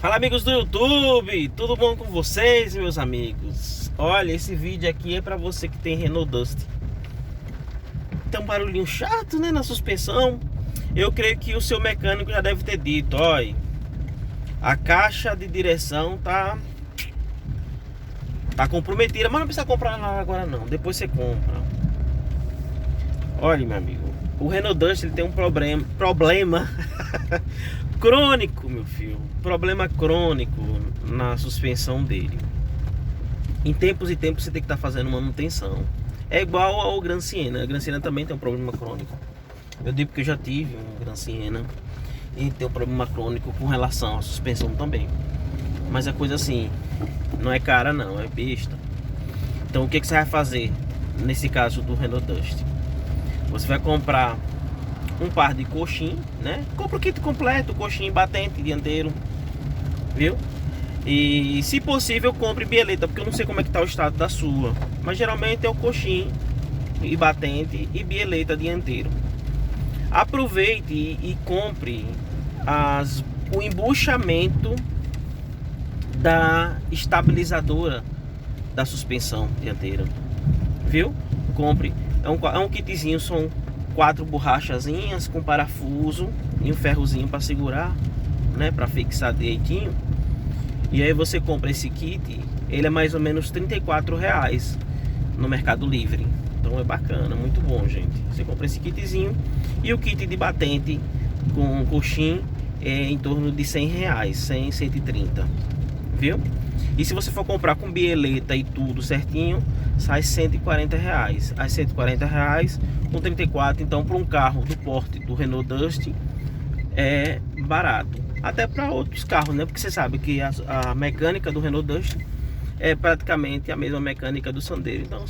Fala, amigos do YouTube, tudo bom com vocês, meus amigos? Olha, esse vídeo aqui é para você que tem Renault Duster. Tem um barulhinho chato, né, na suspensão. Eu creio que o seu mecânico já deve ter dito, olha, a caixa de direção tá comprometida, mas não precisa comprar nada agora não, depois você compra. Olha, meu amigo, o Renault Duster ele tem um problema crônico, meu filho. Problema crônico na suspensão dele. Em tempos e tempos você tem que estar fazendo manutenção. É igual ao Gran Siena. A Gran Siena também tem um problema crônico. Eu digo porque eu já tive um Gran Siena e tem um problema crônico com relação à suspensão também. Mas é coisa assim, não é cara não, é besta. Então o que você vai fazer nesse caso do Renault Duster? Você vai comprar um par de coxim, né? Compra o kit completo, coxim, batente, dianteiro, viu? E se possível compre bieleta, porque eu não sei como é que tá o estado da sua, mas geralmente é o coxim e batente e bieleta dianteiro. Aproveite e compre o embuchamento da estabilizadora da suspensão dianteira, viu? Compre, é um kitzinho, são 4 borrachazinhas com parafuso e um ferrozinho para segurar, né, para fixar direitinho. E aí você compra esse kit, ele é mais ou menos R$34 no Mercado Livre. Então é bacana, muito bom, gente. Você compra esse kitzinho e o kit de batente com coxim é em torno de R$100, 100, 130, viu? E se você for comprar com bieleta e tudo certinho, sai R$140. Aí R$140 com 34, então para um carro do porte do Renault Duster é barato. Até para outros carros, né? Porque você sabe que a mecânica do Renault Duster é praticamente a mesma mecânica do Sandero. Então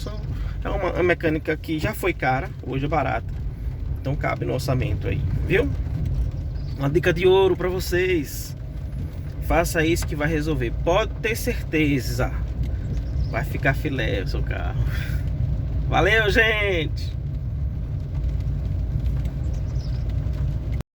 é uma mecânica que já foi cara, hoje é barata. Então cabe no orçamento aí, viu? Uma dica de ouro para vocês. Faça isso que vai resolver. Pode ter certeza. Vai ficar filé o seu carro. Valeu, gente!